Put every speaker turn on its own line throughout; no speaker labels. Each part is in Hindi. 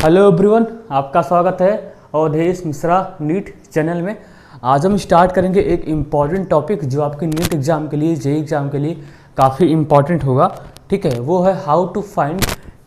हेलो एवरीवन, आपका स्वागत है अवधेश मिश्रा नीट चैनल में। आज हम स्टार्ट करेंगे एक इम्पॉर्टेंट टॉपिक जो आपके नीट एग्ज़ाम के लिए, जेईई एग्ज़ाम के लिए काफ़ी इम्पॉर्टेंट होगा। ठीक है, वो है how to find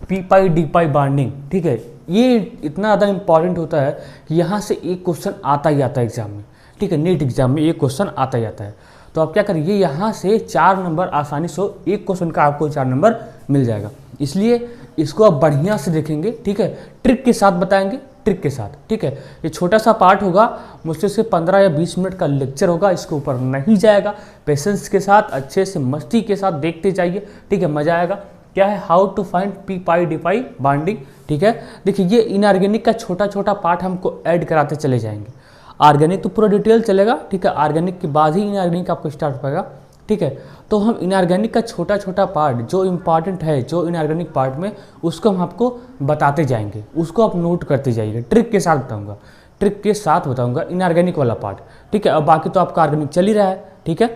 p pi d pi bonding. ठीक है, ये इतना ज़्यादा इम्पॉर्टेंट होता है कि यहाँ से एक क्वेश्चन आता ही आता है एग्ज़ाम में। ठीक है, नीट एग्ज़ाम में एक क्वेश्चन आता ही आता है। तो आप क्या करिए, यहाँ से 4 नंबर आसानी से, एक क्वेश्चन का आपको 4 नंबर मिल जाएगा। इसलिए इसको आप बढ़िया से देखेंगे। ठीक है, ट्रिक के साथ बताएंगे, ट्रिक के साथ। ठीक है, ये छोटा सा पार्ट होगा, मुश्किल से 15 या 20 मिनट का लेक्चर होगा, इसके ऊपर नहीं जाएगा। पेशेंस के साथ, अच्छे से मस्ती के साथ देखते जाइए। ठीक है, मजा आएगा। क्या है, how to find p pi d pi bonding. ठीक है, देखिए ये इनऑर्गेनिक का छोटा छोटा पार्ट हमको ऐड कराते चले जाएंगे। ऑर्गेनिक तो पूरा डिटेल चलेगा। ठीक है, ऑर्गेनिक के बाद ही इनऑर्गेनिक आपको स्टार्ट हो पाएगा। ठीक है, तो हम इनऑर्गेनिक का छोटा छोटा पार्ट जो इम्पॉर्टेंट है, जो इनऑर्गेनिक पार्ट में, उसको हम आपको बताते जाएंगे, उसको आप नोट करते जाइए। ट्रिक के साथ बताऊंगा, ट्रिक के साथ बताऊंगा इनऑर्गेनिक वाला पार्ट। ठीक है, अब बाकी तो आपका ऑर्गेनिक चल ही रहा है। ठीक है,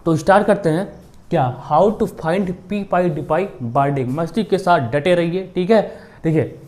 तो स्टार्ट करते हैं। क्या, how to find p pi d pi bonding. मस्ती के साथ डटे रहिए। ठीक है, देखिए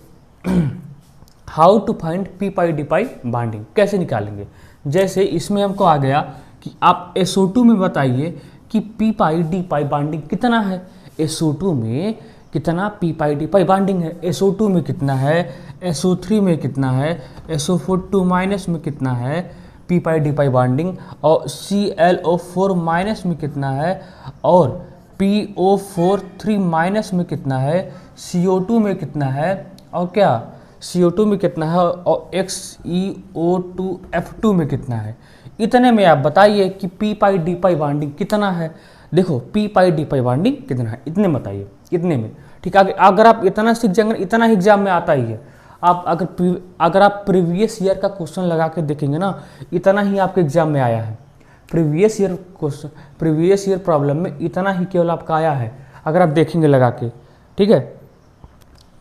how to find p pi d pi bonding कैसे निकालेंगे। जैसे इसमें हमको आ गया कि आप SO2 में बताइए कि P pi d pi bonding कितना है। SO2 में कितना P pi d pi bonding है, SO2 में कितना है, SO3 में कितना है, SO42 माइनस में कितना है P pi d pi bonding, और ClO4 माइनस में कितना है, और PO43 माइनस में कितना है, CO2 में कितना है, और क्या CO2 में कितना है, और XeO2F2 में कितना है। इतने में आप बताइए कि P pi d pi bonding कितना है। देखो P pi d pi bonding कितना है, इतने बताइए, इतने में। ठीक है, अगर आप इतना सीख जाएंगे, इतना ही एग्जाम में आता ही है। आप अगर आप प्रीवियस ईयर का क्वेश्चन लगा के देखेंगे ना, इतना ही आपके एग्जाम में आया है। Previous year question, previous year problem में इतना ही केवल आपका आया है, अगर आप देखेंगे लगा के। ठीक है,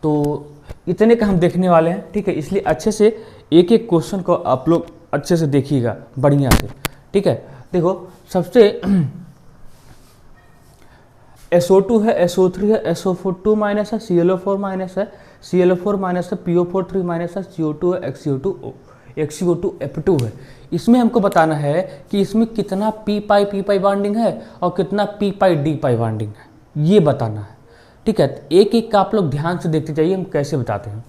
तो इतने का हम देखने वाले हैं। ठीक है, इसलिए अच्छे से एक एक क्वेश्चन को आप लोग अच्छे से देखिएगा, बढ़िया से। ठीक है, देखो सबसे SO2 है, SO3 है, SO42 माइनस है, ClO4 माइनस है, ClO4 माइनस है, PO43 माइनस है, CO2 है, XeO2F2 है। इसमें हमको बताना है कि इसमें कितना पी पाई बॉन्डिंग है और कितना P pi d pi bonding है, ये बताना है। ठीक है, एक एक का आप लोग ध्यान से देखते जाइए हम कैसे बताते हैं।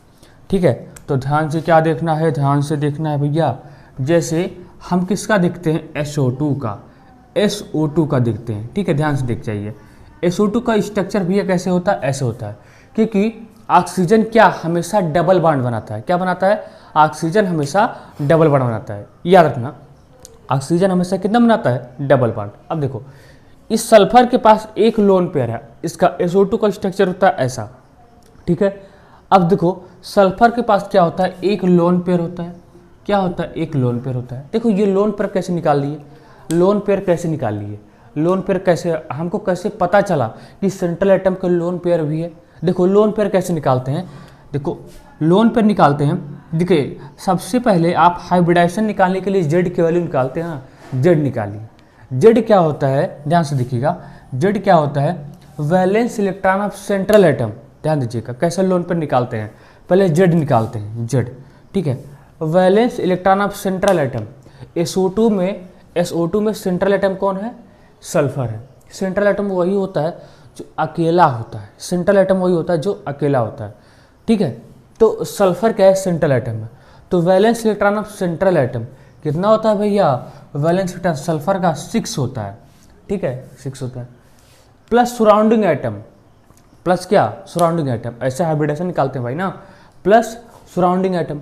ठीक है, तो ध्यान से क्या देखना है, ध्यान से देखना है भैया। जैसे हम किसका देखते हैं, SO2 का, SO2 का देखते हैं। ठीक है, ध्यान से देख जाइए। SO2 का स्ट्रक्चर भैया कैसे होता है, ऐसे होता है, क्योंकि ऑक्सीजन क्या हमेशा डबल बॉन्ड बनाता है। क्या बनाता है, ऑक्सीजन हमेशा डबल बॉन्ड बनाता है। याद रखना, ऑक्सीजन हमेशा कितना बनाता है, डबल बॉन्ड। अब देखो इस सल्फर के पास एक लोन पेयर है, इसका SO2 का स्ट्रक्चर होता है ऐसा। ठीक है, अब देखो सल्फर के पास क्या होता है, एक लोन पेयर होता है। क्या होता है, एक लोन पेयर होता है। देखो ये लोन पेयर कैसे निकाल लिए, लोन पेयर कैसे निकाल लिए, लोन पेयर कैसे, हमको कैसे पता चला कि सेंट्रल एटम के लोन पेयर भी है। देखो लोन पेयर कैसे निकालते हैं, देखो लोन पेयर निकालते हैं। देखिए सबसे पहले आप हाइब्रिडाइजेशन निकालने के लिए Z की वैल्यू निकालते हैं ना, Z निकालिए। Z क्या होता है, ध्यान से देखिएगा, Z क्या होता है, valence electron of central atom. ध्यान दीजिएगा कैसे लोन पेयर निकालते हैं, पहले Z निकालते हैं, Z। ठीक है, valence electron of central atom. SO2 में सेंट्रल एटम कौन है, सल्फर है। सेंट्रल एटम वही होता है जो अकेला होता है, सेंट्रल एटम वही होता है जो अकेला होता है। ठीक है, तो सल्फर क्या है, सेंट्रल एटम है। तो valence electron of central atom कितना होता है भैया, वैलेंस इलेक्ट्रॉन सल्फर का 6 होता है। ठीक है, 6 होता है, प्लस सराउंडिंग एटम, प्लस क्या, सराउंडिंग एटम। ऐसे हाइब्रिडेशन निकालते हैं भाई ना, plus surrounding atom.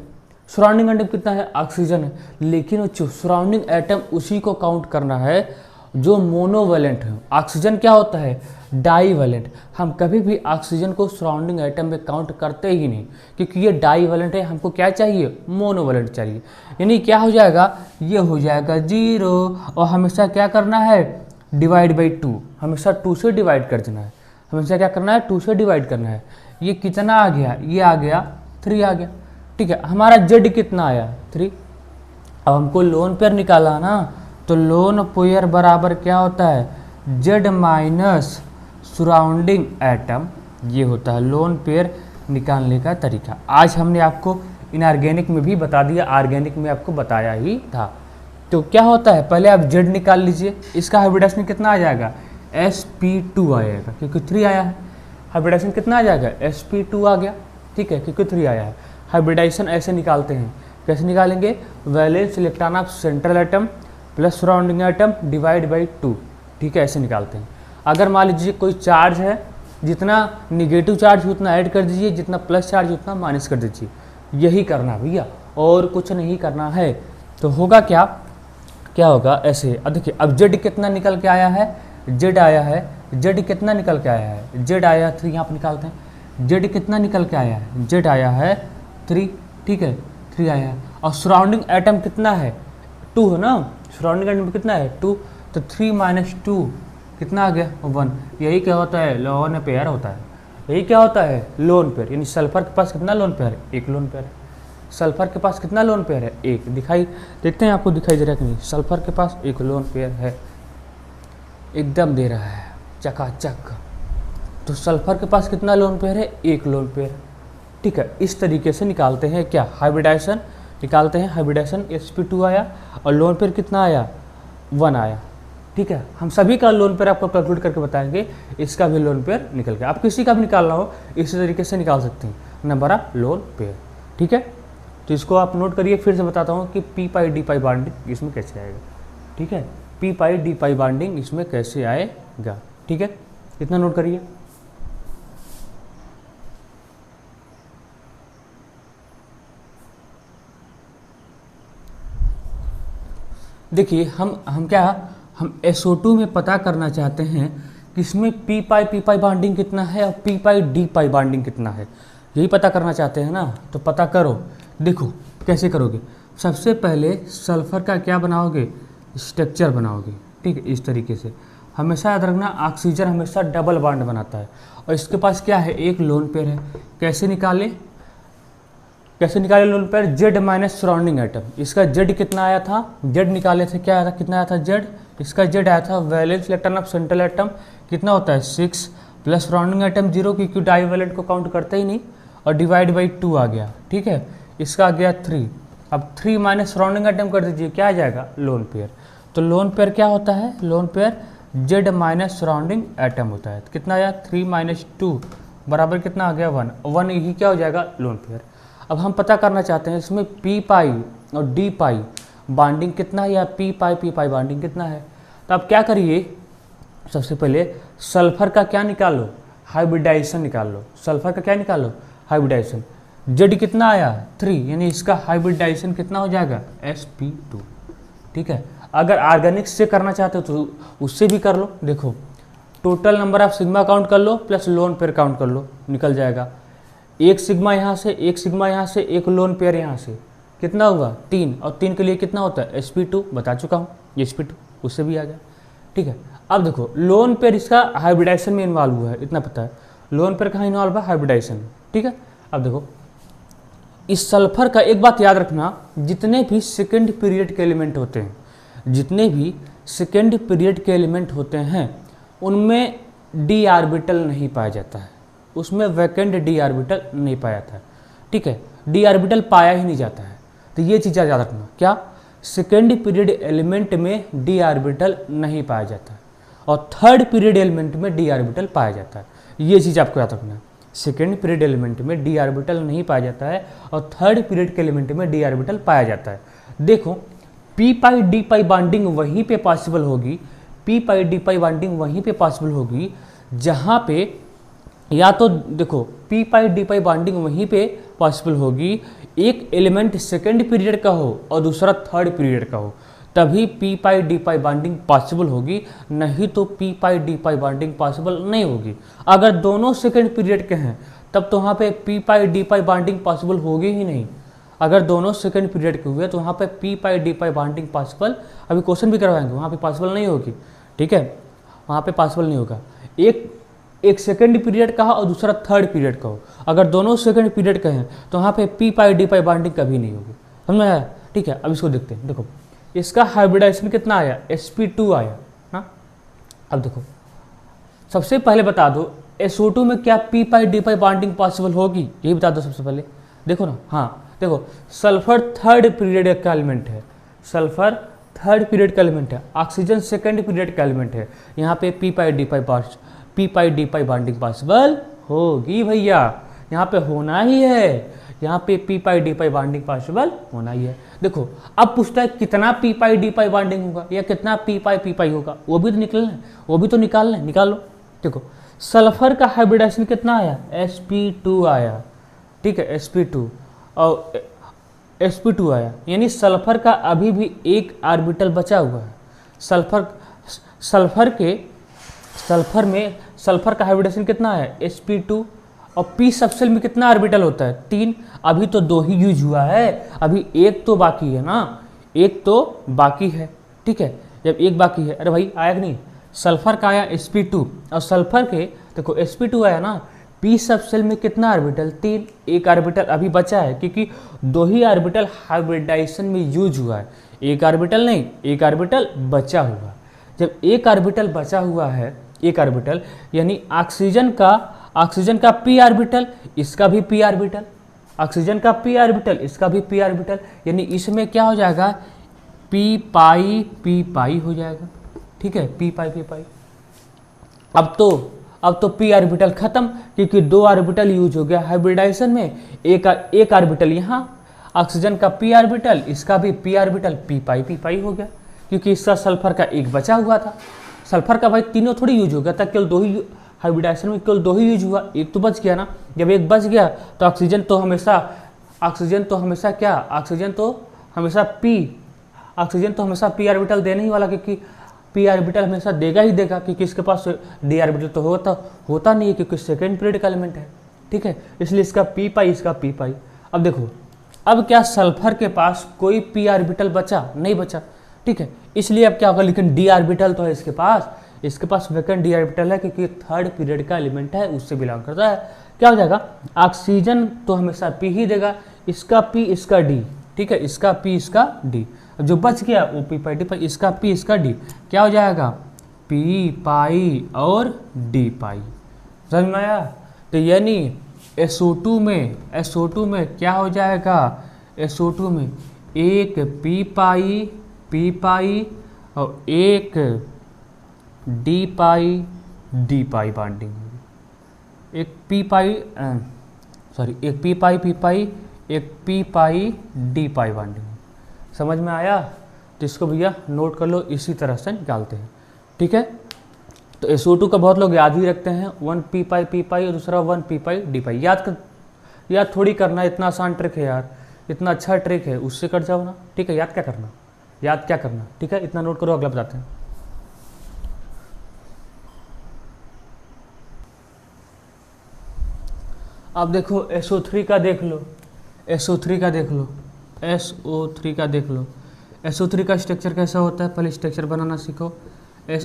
Surrounding atom कितना है, ऑक्सीजन है, लेकिन सराउंडिंग एटम उसी को काउंट करना है जो मोनोवैलेंट है। ऑक्सीजन क्या होता है, डाईवैलेंट। हम कभी भी ऑक्सीजन को सराउंडिंग एटम में काउंट करते ही नहीं, क्योंकि ये डाईवैलेंट है। हमको क्या चाहिए, मोनोवैलेंट चाहिए। यानी क्या हो जाएगा, ये हो जाएगा 0, और हमेशा क्या करना है, डिवाइड बाई 2, हमेशा 2 से डिवाइड कर देना है। हमेशा क्या करना है, 2 से डिवाइड करना है। ये कितना आ गया, ये आ गया 3 आ गया। ठीक है, हमारा Z कितना आया, 3। अब हमको लोन पेयर निकाला ना, तो लोन पेयर बराबर क्या होता है, Z माइनस सराउंडिंग एटम, ये होता है लोन पेयर निकालने का तरीका। आज हमने आपको इनऑर्गेनिक में भी बता दिया, ऑर्गेनिक में आपको बताया ही था। तो क्या होता है, पहले आप जेड निकाल लीजिए, इसका हाइब्रिडाइजेशन कितना आ जाएगा, sp2 आएगा क्योंकि 3 आया है। हाइब्रिडाइजेशन कितना आ जाएगा, sp2 आ गया, ठीक है, क्योंकि 3 आया है। हाइब्रिडाइजेशन ऐसे निकालते हैं, कैसे निकालेंगे, valence electron of central atom plus surrounding atom divide by 2, ठीक है, ऐसे निकालते हैं। अगर मान लीजिए कोई चार्ज है, जितना निगेटिव चार्ज उतना ऐड कर दीजिए, जितना प्लस चार्ज उतना माइनस कर दीजिए, यही करना भैया, और कुछ नहीं करना है। तो होगा क्या, क्या होगा ऐसे। अब देखिए, अब जेड कितना निकल के आया है, जेड आया है, जेड कितना निकल के आया है, जेड आया है 3, यहाँ पर निकालते हैं, जेड कितना निकल के आया है, जेड आया है 3, ठीक है, 3 आया है। और सराउंडिंग एटम कितना है, 2 है ना, सराउंडिंग एटम कितना है 2, तो 3 माइनस 2 कितना आ गया 1। यही क्या होता है, लोन पेयर होता है, यही क्या होता है, लोन पेयर। यानी सल्फर के पास कितना लोन पेयर है, 1 लोन पेयर है। सल्फर के पास कितना लोन पेयर है, 1। दिखाई देखते हैं आपको दिखाई दे रहा है कि नहीं, सल्फर के पास 1 लोन पेयर है, एकदम दे रहा है चकाचक। तो सल्फर के पास कितना लोन पेयर है, 1 लोन पेयर, ठीक है। इस तरीके से निकालते हैं क्या, हाइब्रिडाइजेशन निकालते हैं। हाइब्रिडाइजेशन sp2 आया और लोन पेयर कितना आया, 1 आया, ठीक है। हम सभी का लोन पेयर आपको कैलकुलेट करके बताएंगे, इसका भी लोन पेयर निकल गया। आप किसी का भी निकालना हो इसी तरीके से निकाल सकते हैं, नंबर ऑफ लोन पेयर, ठीक है। तो इसको आप नोट करिए, फिर से बताता हूँ कि P pi d pi bonding इसमें कैसे आएगा, ठीक है, P pi d pi bonding इसमें कैसे आएगा, ठीक है, इतना नोट करिए। देखिए हम क्या, हम SO2 में पता करना चाहते हैं कि इसमें पी पाई बॉन्डिंग कितना है और P pi d pi bonding कितना है, यही पता करना चाहते हैं ना। तो पता करो, देखो कैसे करोगे। सबसे पहले सल्फर का क्या बनाओगे, स्ट्रक्चर बनाओगे, ठीक है, इस तरीके से। हमेशा याद रखना, ऑक्सीजन हमेशा डबल बॉन्ड बनाता है और इसके पास क्या है, 1 लोन पेयर है। कैसे निकाले, कैसे निकाले lone pair, Z minus surrounding atom. इसका जेड कितना आया था, जेड निकाले थे, क्या आया था, कितना आया था जेड, इसका जेड आया था valence electron of central atom कितना होता है 6 प्लस सराउंडिंग एटम 0, क्योंकि डाईवैलेंट को काउंट करते ही नहीं, और डिवाइड बाई 2 आ गया, ठीक है। इसका आ गया 3, अब 3 माइनस सराउंडिंग एटम कर दीजिए, क्या आ जाएगा, लोन पेयर। तो लोन पेयर क्या होता है, lone pair Z minus surrounding atom होता है। तो कितना आया 3 माइनस 2 बराबर कितना आ गया 1 ही क्या हो जाएगा, लोन पेयर। अब हम पता करना चाहते हैं इसमें पी पाई और डी पाई बॉन्डिंग कितना है, या पी पाई बॉन्डिंग कितना है। तो अब क्या करिए, सबसे पहले सल्फर का क्या निकाल लो, हाइब्रिडाइजेशन निकाल लो। सल्फर का क्या निकाल लो, हाइब्रिडाइजेशन। जेड कितना आया 3, यानी इसका हाइब्रिडाइजेशन कितना हो जाएगा sp2, ठीक है। अगर ऑर्गेनिक से करना चाहते हो तो उससे भी कर लो। देखो total number of sigma count कर लो प्लस लोन पेयर काउंट कर लो, निकल जाएगा। 1 सिग्मा यहाँ से, 1 सिग्मा यहाँ से, 1 लोन पेयर यहाँ से, कितना हुआ 3, और 3 के लिए कितना होता है sp2, बता चुका हूँ, ये sp2 उससे भी आ गया, ठीक है। अब देखो लोन पेयर इसका हाइब्रिडाइजेशन में इन्वॉल्व हुआ है, इतना पता है। लोन पेयर कहाँ इन्वॉल्व है, हाइब्रिडाइजेशन, ठीक है। अब देखो इस सल्फर का एक बात याद रखना, जितने भी सेकेंड पीरियड के एलिमेंट होते हैं, जितने भी सेकेंड पीरियड के एलिमेंट होते हैं उनमें डी ऑर्बिटल नहीं पाया जाता है, उसमें वैकेंट डी ऑर्बिटल नहीं पाया जाता है, ठीक है, डी ऑर्बिटल पाया ही नहीं जाता है। तो ये चीज़ याद रखना, क्या, सेकेंड पीरियड एलिमेंट में डी ऑर्बिटल नहीं पाया जाता है और थर्ड पीरियड एलिमेंट में डी ऑर्बिटल पाया जाता है, ये चीज़ आपको याद रखना है। सेकेंड पीरियड एलिमेंट में डी ऑर्बिटल नहीं पाया जाता है और थर्ड पीरियड के एलिमेंट में डी ऑर्बिटल पाया जाता है। देखो P pi d pi bonding वहीं पे पॉसिबल होगी, P pi d pi bonding वहीं पे पॉसिबल होगी जहाँ पे, या तो देखो P pi d pi bonding वहीं पे पॉसिबल होगी, एक एलिमेंट सेकेंड पीरियड का हो और दूसरा थर्ड पीरियड का हो, तभी P pi d pi bonding possible होगी, नहीं तो P pi d pi bonding possible नहीं होगी। अगर दोनों सेकेंड पीरियड के हैं तब तो वहाँ पे P pi d pi bonding possible होगी ही नहीं। अगर दोनों सेकेंड पीरियड के हुए तो वहाँ पे P pi d pi bonding possible, अभी क्वेश्चन भी करवाएंगे, वहाँ पे पॉसिबल नहीं होगी, ठीक है, वहाँ पे पॉसिबल नहीं होगा। एक सेकेंड पीरियड का हो और दूसरा थर्ड पीरियड का हो, अगर दोनों सेकेंड पीरियड के हैं तो वहाँ पे P pi d pi bonding कभी नहीं होगी, समझ में आया, ठीक है। अब इसको देखते हैं, देखो इसका हाइब्रिडाइजेशन कितना आया, sp2 आया ना। अब देखो सबसे पहले बता दो SO2 में क्या P pi d pi bonding possible होगी, यही बता दो सबसे पहले। देखो ना, हाँ देखो, सल्फर थर्ड पीरियड का एलिमेंट है, सल्फर थर्ड पीरियड का एलिमेंट है, ऑक्सीजन सेकंड पीरियड का एलिमेंट है, यहाँ पे P pi d pi bonding possible होगी भैया, यहाँ पे होना ही है, यहाँ पे P pi d pi bonding possible होना ही है। देखो अब पूछता है कितना P pi d pi bonding होगा या कितना पी पाई होगा, वो भी तो निकलना है, वो भी तो निकालना है, निकाल लो। देखो सल्फर का हाइब्रिडाइजेशन कितना आया, sp2 आया, ठीक है, sp2 और sp2 आया, यानी सल्फर का अभी भी एक ऑर्बिटल बचा हुआ है। सल्फर में सल्फर का हाइब्रिडेशन कितना है, sp2, और p सबसेल में कितना ऑर्बिटल होता है, 3। अभी तो 2 ही यूज हुआ है, अभी एक तो बाकी है ना, एक तो बाकी है, ठीक है। जब एक बाकी है, अरे भाई आया कि नहीं, सल्फर का आया sp2 और सल्फर के देखो sp2 आया ना, p सबसेल में कितना ऑर्बिटल, 3, एक ऑर्बिटल अभी बचा है, क्योंकि 2 ही ऑर्बिटल हाइब्रिडाइजेशन में यूज हुआ है, एक ऑर्बिटल नहीं, एक ऑर्बिटल बचा हुआ है। जब एक ऑर्बिटल बचा हुआ है, एक ऑर्बिटल, यानी ऑक्सीजन का p ऑर्बिटल, इसका भी p ऑर्बिटल, ऑक्सीजन का p ऑर्बिटल, इसका भी p ऑर्बिटल, यानी इसमें क्या हो जाएगा, p पाई हो जाएगा, ठीक है, p पाई। अब तो p ऑर्बिटल खत्म, क्योंकि 2 ऑर्बिटल यूज हो गया हाइब्रिडाइजेशन में, एक ऑर्बिटल यहाँ, ऑक्सीजन का p ऑर्बिटल, इसका भी p ऑर्बिटल, p पाई हो गया, क्योंकि इसका सल्फर का एक बचा हुआ था। सल्फर का भाई तीनों थोड़ी यूज हो गया था, केवल 2 ही हाइब्रिडाइजेशन में केवल 2 ही यूज हुआ, एक तो बच गया ना। जब एक बच गया तो ऑक्सीजन तो हमेशा p ऑर्बिटल देने ही वाला, क्योंकि p ऑर्बिटल हमेशा देगा ही देगा, क्योंकि इसके पास d ऑर्बिटल तो होता नहीं है, क्योंकि सेकेंड पीरियड का एलिमेंट है, ठीक है, इसलिए इसका p पाई, इसका p पाई। अब देखो, अब क्या सल्फर के पास कोई p ऑर्बिटल बचा नहीं बचा, ठीक है, इसलिए अब क्या होगा, लेकिन d ऑर्बिटल तो है इसके पास वैकेंट d ऑर्बिटल है, क्योंकि थर्ड पीरियड का एलिमेंट है, उससे बिलोंग करता है। क्या हो जाएगा, ऑक्सीजन तो हमेशा p ही देगा, इसका p इसका d, ठीक है, इसका p इसका d, जो बच गया वो p पाई डी पाई, इसका p इसका d, क्या हो जाएगा, p पाई और d पाई। समझ में आया? तो यानी SO2 में क्या हो जाएगा, SO2 में एक p पाई और एक d पाई बॉन्डिंग होगी, एक p पाई एक p पाई d पाई बॉन्डिंग। समझ में आया? तो इसको भैया नोट कर लो, इसी तरह से निकालते हैं, ठीक है। तो SO2 का बहुत लोग याद ही रखते हैं, 1 p पाई और दूसरा 1 p पाई d पाई। याद थोड़ी करना, इतना आसान ट्रिक है यार, इतना अच्छा ट्रिक है, उससे कर जाओ ना, ठीक है। याद क्या करना, ठीक है, इतना नोट करो, अगला बताते हैं। अब देखो SO3 का देख लो, SO3 का स्ट्रक्चर कैसा होता है, पहले स्ट्रक्चर बनाना सीखो।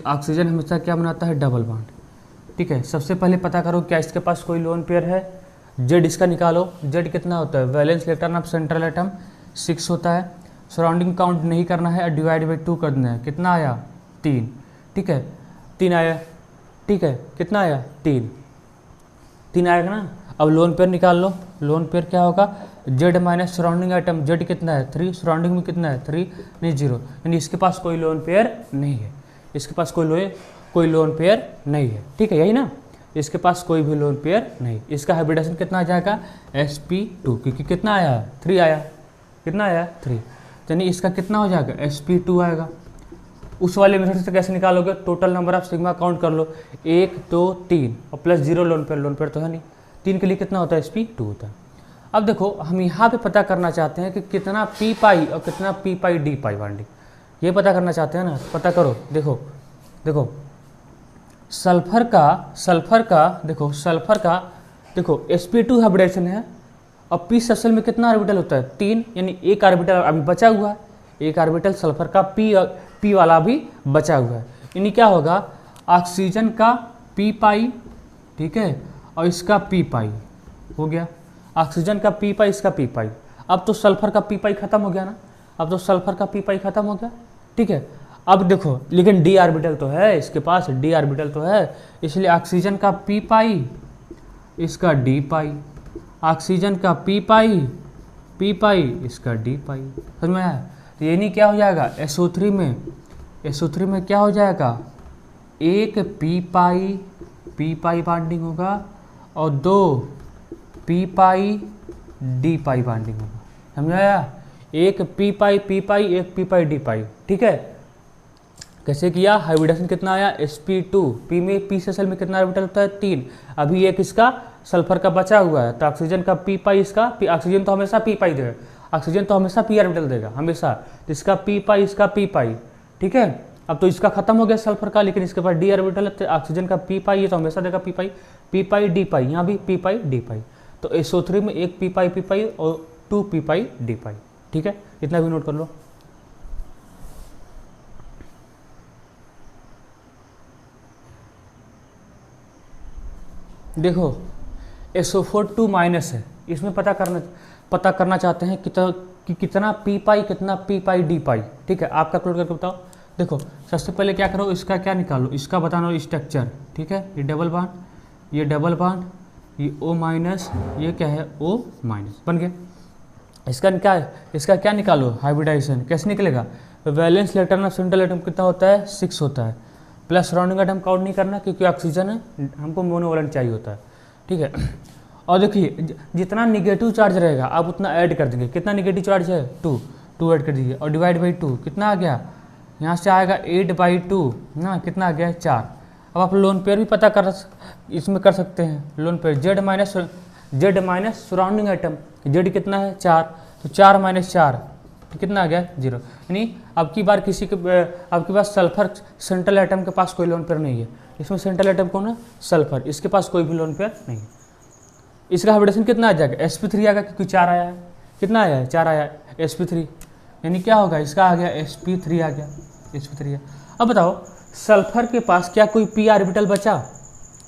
ऑक्सीजन हमेशा क्या बनाता है, डबल बॉन्ड, ठीक है। सबसे पहले पता करो क्या इसके पास कोई लोन पेयर है, जेड इसका निकालो, जेड कितना होता है, valence electron of central atom 6 होता है, सराउंडिंग काउंट नहीं करना है, डिवाइड बाई 2 कर देना है, कितना आया, 3, ठीक है, 3 आया, ठीक है, कितना आया, 3 आएगा ना। अब लोन पेयर निकाल लो, लोन पेयर क्या होगा, Z minus surrounding item, Z कितना है 3, सराउंडिंग में कितना है 3, नहीं 0, यानी इसके पास कोई लोन पेयर नहीं है, इसके पास कोई लोन पेयर नहीं है, ठीक है, यही ना, इसके पास कोई भी लोन पेयर नहीं। इसका हाइब्रिडेशन कितना आ जाएगा, sp2, क्योंकि कितना आया 3 आया, कितना आया 3, यानी इसका कितना हो जाएगा sp2 आएगा। उस वाले मेथड से कैसे निकालोगे, total number of sigma count कर लो, 1 2 3 और प्लस 0 लोन पेयर तो है नहीं, 3 के लिए कितना होता है, sp2 होता है। अब देखो हम यहाँ पे पता करना चाहते हैं कि कितना p पाई और कितना p पाई d पाई बॉन्डिंग, ये पता करना चाहते हैं ना, पता करो। देखो सल्फर का देखो sp2 हाइब्रिडेशन है और p सबसेल में कितना ऑर्बिटल होता है, 3, यानी एक ऑर्बिटल अभी बचा हुआ है, एक ऑर्बिटल सल्फर का p वाला भी बचा हुआ है, यानी क्या होगा, ऑक्सीजन का p पाई, ठीक है, और इसका p पाई हो गया, ऑक्सीजन का p पाई, इसका p पाई। अब तो सल्फर का p पाई खत्म हो गया ना, अब तो सल्फर का p पाई खत्म हो गया, ठीक है। अब देखो लेकिन डी ऑर्बिटल तो है इसके पास, डी ऑर्बिटल तो है, इसलिए ऑक्सीजन का पी पाई, इसका डी पाई, ऑक्सीजन का पी पाई, इसका डी पाई। समझ में आया? तो ये नहीं क्या हो जाएगा SO3 में क्या हो जाएगा, एक पी पाई बॉन्डिंग होगा और दो P pi d pi bonding होगा। समझ में आया? एक पी पाई, एक पी पाई डी पाई। ठीक है, कैसे किया? हाइब्रिडेशन कितना आया sp2, पी में पी से सेल में कितना ऑर्बिटल होता है 3, अभी एक इसका सल्फर का बचा हुआ है, तो ऑक्सीजन का पी पाई, इसका ऑक्सीजन तो हमेशा पी पाई देगा, ऑक्सीजन तो हमेशा पी ऑर्बिटल देगा हमेशा, तो इसका पी पाई, इसका पी पाई। ठीक है, अब तो इसका खत्म हो गया सल्फर का, लेकिन इसके पास डी ऑर्बिटल है, तो ऑक्सीजन का पी पाई ये तो हमेशा देगा पी पाई डी पाई, यहाँ भी पी पाई डी पाई। तो SO3 में एक पी पाई और 2 पी पाई डी पाई। ठीक है, इतना भी नोट कर लो। देखो SO4 2 माइनस है, इसमें पता करना चाहते हैं कि कितना पी पाई कितना पी पाई डी पाई। ठीक है, आप कैलकुलेट करके बताओ। देखो सबसे पहले क्या करो, इसका क्या निकालो, इसका बताना स्ट्रक्चर। ठीक है, ये डबल बॉन्ड, ये O माइनस, ये क्या है O माइनस, बन गया। इसका क्या निकालो, हाइब्रिडाइजेशन कैसे निकलेगा, valence electron of central atom कितना होता है 6 होता है, प्लस सराउंडिंग एटम काउंट नहीं करना क्योंकि ऑक्सीजन है, हमको मोनोवैलेंट चाहिए होता है। ठीक है, और देखिए जितना निगेटिव चार्ज रहेगा आप उतना ऐड कर देंगे। कितना निगेटिव चार्ज है 2 ऐड कर दीजिए, और डिवाइड बाई 2 कितना आ गया, यहाँ से आएगा 8/2 ना, कितना आ गया 4। अब आप लोन पेयर भी पता इसमें कर सकते हैं, lone pair Z minus surrounding atom, Z कितना है 4, तो 4 माइनस 4 कितना आ गया 0। यानी अब की बार आपके पास सल्फर सेंट्रल एटम के पास कोई लोन पेयर नहीं है, इसमें सेंट्रल एटम कौन है सल्फर, इसके पास कोई भी लोन पेयर नहीं है। इसका हाइब्रिडेशन कितना आ जाएगा sp3 आएगा क्योंकि 4 आया है, कितना आया है 4 आया है sp3, यानी क्या होगा इसका आ गया sp3 आ गया, sp3 है। अब बताओ सल्फर के पास क्या कोई p ऑर्बिटल बचा,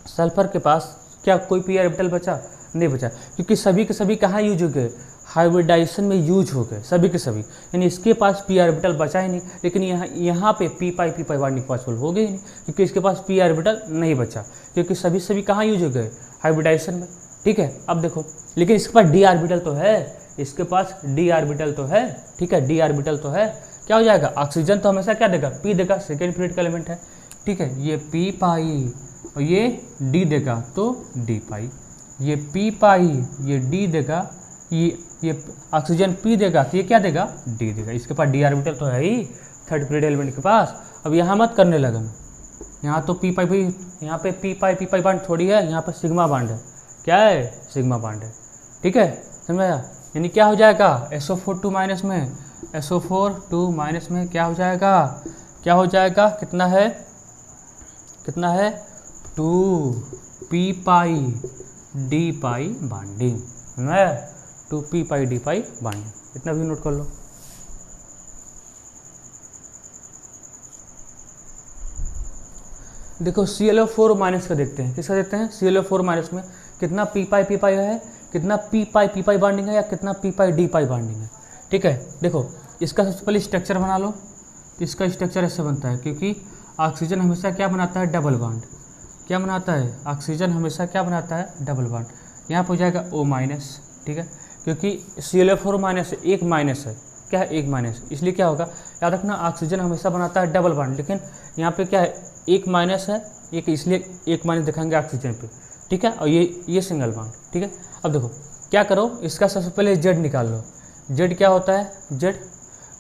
सल्फर के पास क्या कोई p ऑर्बिटल बचा, नहीं बचा, क्योंकि सभी के सभी कहाँ यूज हो गए, हाइब्रिडाइजेशन में यूज हो गए सभी के सभी, यानी इसके पास p ऑर्बिटल बचा ही नहीं। लेकिन यहाँ पे पी पाई बॉन्डिंग पॉसिबल हो गई ही नहीं क्योंकि इसके पास p ऑर्बिटल नहीं बचा, क्योंकि सभी कहाँ यूज हो गए हाइब्रिडाइजेशन में। ठीक है, अब देखो लेकिन इसके पास डी ऑर्बिटल तो है, इसके पास डी ऑर्बिटल तो है। ठीक है, डी ऑर्बिटल तो है, क्या हो जाएगा ऑक्सीजन तो हमेशा क्या देगा p देगा, सेकेंड पीरियड का एलिमेंट है। ठीक है, ये p पाई और ये d देगा तो d पाई, ये p पाई ये d देगा, ये ऑक्सीजन p देगा तो ये क्या देगा d देगा। इसके पास d ऑर्बिटल तो है ही थर्ड पीरियड एलिमेंट के पास। अब यहाँ मत करने लगन, यहाँ तो p पाई, यहाँ पे p पाई बॉन्ड थोड़ी है, यहाँ पर सिग्मा बॉन्ड है, क्या है सिग्मा बॉन्ड है। ठीक है, समझ आया? यानी क्या हो जाएगा SO4 2 माइनस में, SO4 2 माइनस में क्या हो जाएगा, कितना है 2 p पाई d पाई बॉन्डिंग, 2 p पाई d पाई बॉन्डिंग, इतना भी नोट कर लो। देखो ClO4 माइनस का देखते हैं, किसका देखते हैं ClO4 माइनस में कितना p पाई है, कितना p पाई बॉन्डिंग है या कितना p पाई d पाई बॉन्डिंग है। ठीक है, देखो इसका सबसे पहले स्ट्रक्चर बना लो, इसका स्ट्रक्चर ऐसे बनता है क्योंकि ऑक्सीजन हमेशा क्या बनाता है डबल बॉन्ड, क्या बनाता है ऑक्सीजन हमेशा क्या बनाता है डबल बॉन्ड, यहाँ पर हो जाएगा O माइनस। ठीक है, क्योंकि ClO4 माइनस एक माइनस है, क्या है एक माइनस, इसलिए क्या होगा याद रखना ऑक्सीजन हमेशा बनाता है डबल बॉन्ड, लेकिन यहाँ पे क्या है एक माइनस है एक, इसलिए एक माइनस दिखाएंगे ऑक्सीजन पे। ठीक है, और ये सिंगल बॉन्ड। ठीक है, अब देखो क्या करो, इसका सबसे पहले जेड निकाल लो। जेड क्या होता है, Z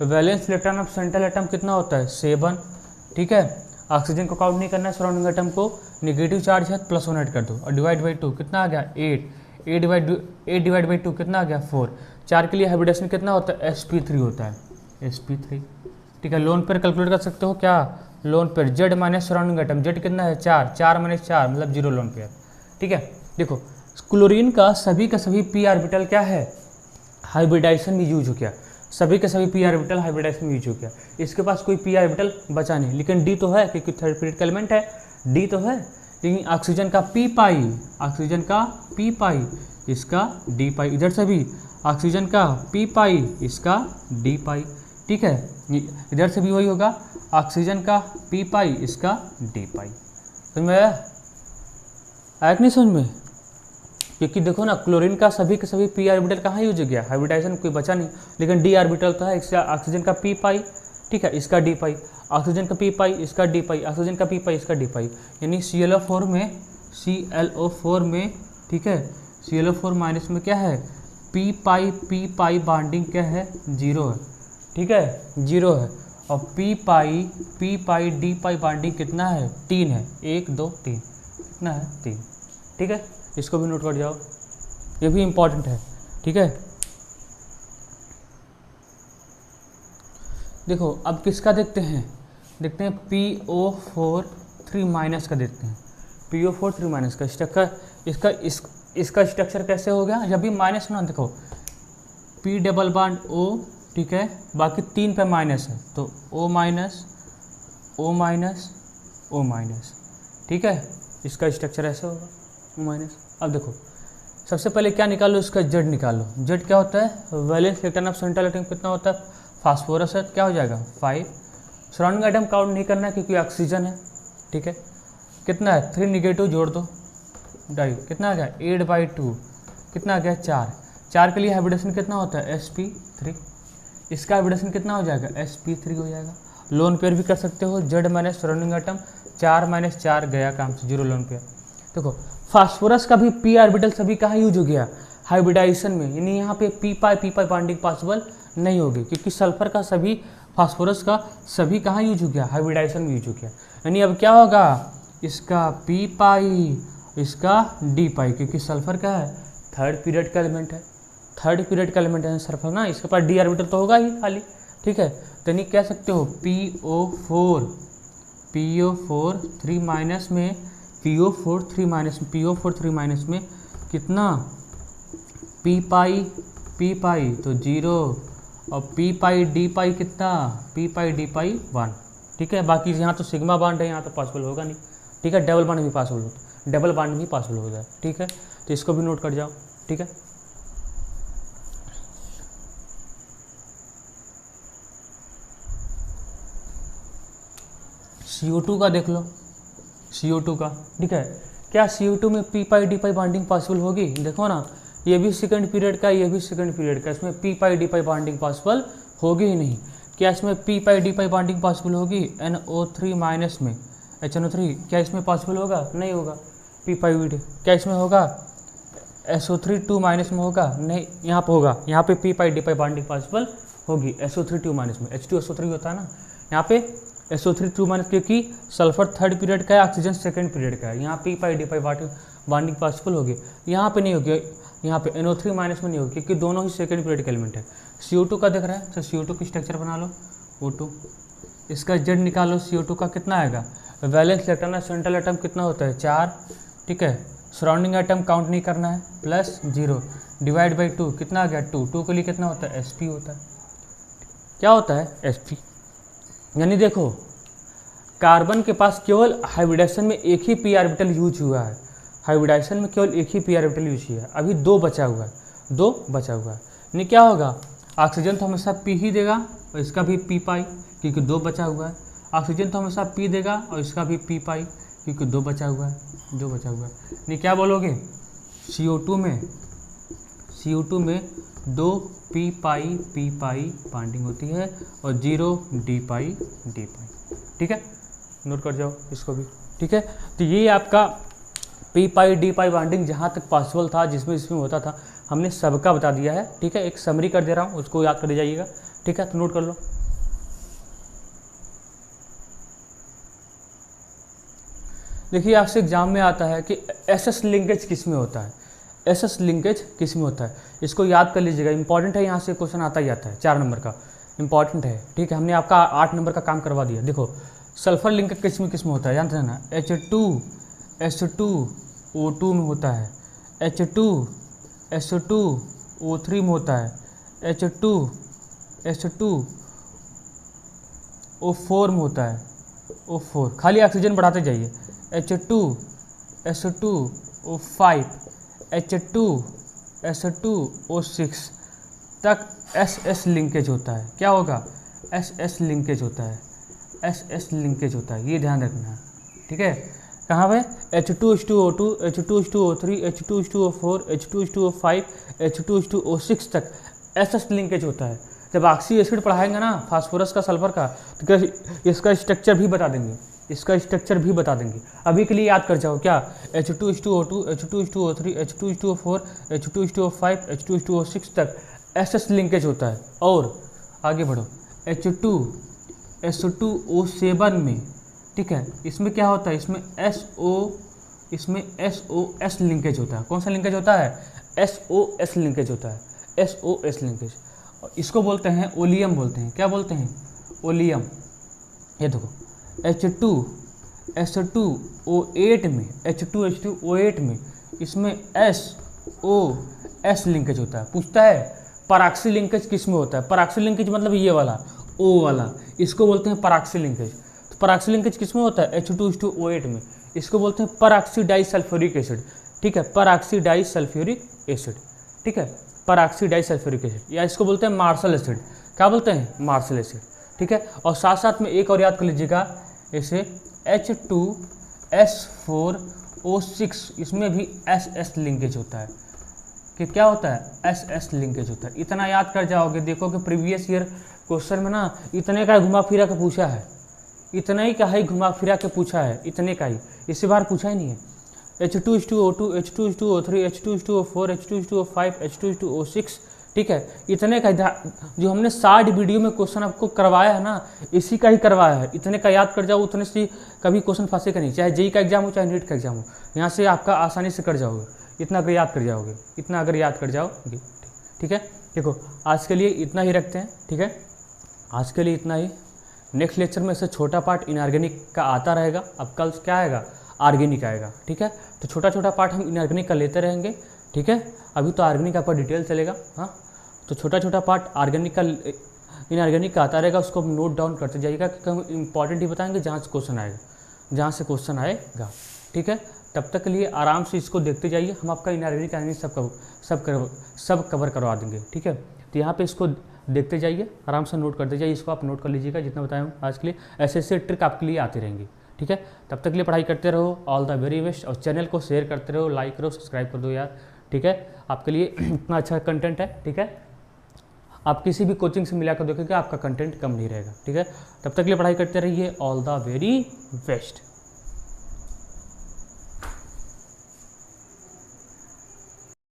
valence electron of central atom कितना होता है 7। ठीक है, ऑक्सीजन को काउंट नहीं करना है, सराउंडिंग एटम को निगेटिव चार्ज है +1 ऐड कर दो, और डिवाइड बाई 2 कितना आ गया 8 डिवाइड बाई 2 कितना आ गया 4। 4 के लिए हाइब्रिडेशन कितना होता है sp3 होता है, sp3। ठीक है, लोन पेयर कैलकुलेट कर सकते हो, क्या lone pair Z minus surrounding atom, Z कितना है 4 माइनस 4 मतलब 0 लोन पेयर। ठीक है, देखो क्लोरीन का सभी p ऑर्बिटल क्या है हाइब्रिडाइजेशन में यूज हो गया, सभी के सभी p ऑर्बिटल हाइब्रिडाइजेशन में यूज हो गया, इसके पास कोई p ऑर्बिटल बचा नहीं, लेकिन d तो है क्योंकि थर्ड पीरियड का एलिमेंट है, d तो है, लेकिन ऑक्सीजन का p पाई इसका d पाई, इधर से भी ऑक्सीजन का p पाई इसका d पाई। ठीक है, इधर से भी वही होगा, ऑक्सीजन का पी पाई, इसका डी पाई। समझ में आया? आया कि नहीं समझ में? क्योंकि देखो ना, क्लोरीन का सभी के सभी पी ऑर्बिटल कहाँ यूज हो गया, हाइब्रिडाइजेशन कोई बचा नहीं, लेकिन डी ऑर्बिटल तो है, इसका ऑक्सीजन का पी पाई, ठीक है, इसका डी पाई, ऑक्सीजन का पी पाई, इसका डी पाई, ऑक्सीजन का पी पाई, इसका डी पाई, यानी ClO4 में, ठीक है, ClO4 माइनस में क्या है, पी पाई बॉन्डिंग क्या है, 0 है, ठीक है, 0 है, और P pi d pi bonding कितना है, 3 है, 1 2 3, कितना है, 3, ठीक है, इसको भी नोट कर जाओ, ये भी इम्पॉर्टेंट है, ठीक है। देखो अब किसका देखते हैं PO4 3 माइनस का देखते हैं, PO4 3 माइनस का स्ट्रक्चर, इसका स्ट्रक्चर कैसे हो गया, जब भी माइनस ना, देखो P डबल बॉन्ड O, ठीक है, बाकी 3 पे माइनस है, तो O minus O minus O minus, ठीक है, इसका स्ट्रक्चर ऐसे होगा, O माइनस। अब देखो सबसे पहले क्या निकालो, इसका जेड निकालो, जेड क्या होता है, valence electron of central atom कितना होता है, फास्फोरस है, क्या हो जाएगा 5, सराउंडिंग एटम काउंट नहीं करना है क्योंकि ऑक्सीजन है, ठीक है, कितना है 3 निगेटिव जोड़ दो, डाई कितना आ गया 8/2, कितना आ गया 4 के लिए हाइब्रिडेशन कितना होता है sp3, इसका हाइब्रिडेशन कितना हो जाएगा sp3 हो जाएगा। लोन पेयर भी कर सकते हो, जेड माइनस सराउंडिंग एटम 4 - 4 गया काम से, 0 लोन पेयर। देखो फास्फोरस का भी पी ऑर्बिटल सभी कहाँ यूज हो गया, हाइब्रिडाइजेशन में, यानी यहाँ पे पी पाई बॉन्डिंग पॉसिबल नहीं होगी क्योंकि सल्फर का सभी, फास्फोरस का सभी कहाँ यूज हो गया, हाइब्रिडाइजेशन में यूज हो गया, यानी अब क्या होगा, इसका पी पाई, इसका डी पाई, क्योंकि सल्फर का है थर्ड पीरियड का एलिमेंट है, थर्ड पीरियड का एलिमेंट है सल्फर ना, इसके पास डी ऑर्बिटल तो होगा ही खाली, ठीक है, तो नहीं कह सकते हो PO4 3 माइनस में, PO4 3 माइनस में कितना, पी पाई तो 0, और पी पाई डी पाई कितना, पी पाई डी पाई 1, ठीक है, बाकी यहाँ तो सिग्मा बॉन्ड है, यहाँ तो पॉसिबल होगा नहीं, ठीक है, डबल बॉन्ड भी पॉसिबल होता, डबल बॉन्ड भी पॉसिबल हो जाए, ठीक है, तो इसको भी नोट कर जाओ, ठीक है। CO2 का देख लो, CO2 का, ठीक है, क्या CO2 में P pi d pi bonding possible होगी, देखो ना, ये भी सेकंड पीरियड का, ये भी सेकंड पीरियड का, इसमें P pi d pi bonding possible होगी ही नहीं। क्या इसमें P pi d pi bonding possible होगी, NO3 माइनस में HNO3, क्या इसमें पॉसिबल होगा, नहीं होगा। पी पाई डी क्या इसमें होगा, SO3 2 माइनस में होगा, नहीं, यहाँ पर होगा, यहाँ पे P pi d pi bonding possible होगी, SO3 2 माइनस में, H2SO3 होता है ना, यहाँ पे SO3 2 माइनस, क्योंकि सल्फर थर्ड पीरियड का है, ऑक्सीजन सेकंड पीरियड का है, यहाँ P pi d pi bonding possible होगी, यहाँ पे नहीं होगी, यहाँ पे NO3 माइनस में नहीं होगी क्योंकि दोनों ही सेकंड पीरियड के एलिमेंट है। CO2 का दिख रहा है, तो CO2 की स्ट्रक्चर बना लो, O2, इसका जेड निकालो, CO2 का कितना आएगा, valence electron of central atom कितना होता है 4, ठीक है, सराउंडिंग एटम काउंट नहीं करना है, प्लस 0 डिवाइड बाई 2 कितना आ गया 2 के लिए कितना होता है sp होता है, क्या होता है sp, यानी देखो कार्बन के पास केवल हाइब्रिडेशन में एक ही पी ऑर्बिटल यूज हुआ है, हाइब्रिडाइजेशन में केवल एक ही पी ऑर्बिटल यूज किया है, अभी 2 बचा हुआ है, 2 बचा हुआ है, यानी क्या होगा, ऑक्सीजन तो हमेशा पी ही देगा और इसका भी पी पाई क्योंकि 2 बचा हुआ है, ऑक्सीजन तो हमेशा पी देगा और इसका भी पी पाई क्योंकि 2 बचा हुआ है, 2 बचा हुआ है, यानी क्या बोलोगे, CO2 में 2 पी पाई बॉन्डिंग होती है और 0 डी पाई, ठीक है, नोट कर जाओ इसको भी, ठीक है। तो ये आपका P pi d pi bonding जहाँ तक पॉसिबल था, जिसमें होता था, हमने सबका बता दिया है, ठीक है, एक समरी कर दे रहा हूँ, उसको याद कर जाइएगा, ठीक है, तो नोट कर लो। देखिए आपसे एग्जाम में आता है कि SS लिंकेज किस में होता है, SS लिंकेज किस में होता है, इसको याद कर लीजिएगा, इंपॉर्टेंट है, यहाँ से क्वेश्चन आता ही आता है, 4 नंबर का इंपॉर्टेंट है, ठीक है, हमने आपका 8 नंबर का काम करवा दिया। देखो सल्फर लिंकेज किस में होता है, जानते हैं ना, H2SO2O2 में होता है, H2SO2O3 में होता है, H2SO2O4 में होता है, O4 खाली ऑक्सीजन बढ़ाते जाइए, H2SO2O5, H2SO2O6 तक SS लिंकेज होता है, क्या होगा एस एस लिंकेज होता है, एस एस लिंकेज होता है, ये ध्यान रखना है, ठीक है। कहाँ पे H2H2O2, H2H2O3, H2H2O4, H2H2O5, H2H2O6 तक एस एस लिंकेज होता है। जब ऑक्सी एसिड पढ़ाएंगे ना फास्फोरस का, सल्फर का, तो क्या इसका स्ट्रक्चर भी बता देंगे, इसका स्ट्रक्चर भी बता देंगे। अभी के लिए याद कर जाओ क्या, H2H2O2, H2H2O3, H2H2O4, H2H2O5, H2H2O6 तक एस एस लिंकेज होता है। और आगे बढ़ो, H2SO7 में, ठीक है, इसमें क्या होता है, इसमें SOS लिंकेज होता है। कौन सा लिंकेज होता है, SOS लिंकेज होता है, SOS लिंकेज। और इसको बोलते हैं ओलियम बोलते हैं, क्या बोलते हैं, ओलियम। ये देखो H2SO8 में, H2H2O8 में इसमें SOS लिंकेज होता है। पूछता है पराक्सी लिंकेज किस में होता है, पराक्सी लिंकेज मतलब ये वाला O वाला, इसको बोलते हैं पराक्सी लिंकेज। तो पराक्सी लिंकेज किस में होता है, H2H2O8 में, इसको बोलते हैं पराक्सी डाइसल्फ्यूरिक एसिड, ठीक है, पराक्सी डाइसल्फ्यूरिक एसिड, ठीक है, पराक्सी डाइसल्फ्यूरिक एसिड, या इसको बोलते हैं मार्शल एसिड। क्या बोलते हैं, मार्शल एसिड, ठीक है। और साथ साथ में एक और याद कर लीजिएगा, इसे H2S4O6, इसमें भी SS लिंकेज होता है, कि क्या होता है, SS लिंकेज होता है। इतना याद कर जाओगे, देखो कि प्रीवियस ईयर क्वेश्चन में ना इतने का घुमा फिरा के पूछा है, इतना ही का ही घुमा फिरा के पूछा है, इतने का ही, इससे बाहर पूछा ही नहीं है। H2H2O2, H2H2O3, H2H2O4, H2H2O5, H2H2O6, ठीक है, इतने का जो हमने 60 वीडियो में क्वेश्चन आपको करवाया है ना, इसी का ही करवाया है। इतने का याद कर जाओ, उतने से कभी क्वेश्चन फंसेगा नहीं, चाहे जेई का एग्जाम हो चाहे नीट का एग्जाम हो, यहाँ से आपका आसानी से कर जाओगे, इतना अगर याद कर जाओगे, इतना अगर याद कर जाओगे, ठीक है। देखो आज के लिए इतना ही रखते हैं, ठीक है, आज के लिए इतना ही। नेक्स्ट लेक्चर में से छोटा पार्ट इनऑर्गेनिक का आता रहेगा, अब कल क्या आएगा, ऑर्गेनिक आएगा, ठीक है। तो छोटा छोटा पार्ट हम इनऑर्गेनिक का लेते रहेंगे, ठीक है। अभी तो ऑर्गेनिक का डिटेल चलेगा, हाँ, तो छोटा छोटा पार्ट ऑर्गेनिक का इनऑर्गेनिक का आता रहेगा, उसको नोट डाउन करते जाइएगा, क्योंकि हम इंपॉर्टेंट ही बताएंगे जहाँ से क्वेश्चन आएगा, जहाँ से क्वेश्चन आएगा, ठीक है। तब तक के लिए आराम से इसको देखते जाइए, हम आपका इनऑर्गेनिक सब कवर करवा देंगे, ठीक है। तो यहाँ पे इसको देखते जाइए, आराम से नोट करते जाइए, इसको आप नोट कर लीजिएगा जितना बताया हूँ आज के लिए। ऐसे ऐसे ट्रिक आपके लिए आती रहेंगी, ठीक है। तब तक के लिए पढ़ाई करते रहो, ऑल द वेरी बेस्ट। और चैनल को शेयर करते रहो, लाइक करो, सब्सक्राइब कर दो यार, ठीक है। आपके लिए इतना अच्छा कंटेंट है, ठीक है। आप किसी भी कोचिंग से मिलाकर देखोगे आपका कंटेंट कम नहीं रहेगा, ठीक है। तब तक के लिए पढ़ाई करते रहिए, ऑल द वेरी बेस्ट।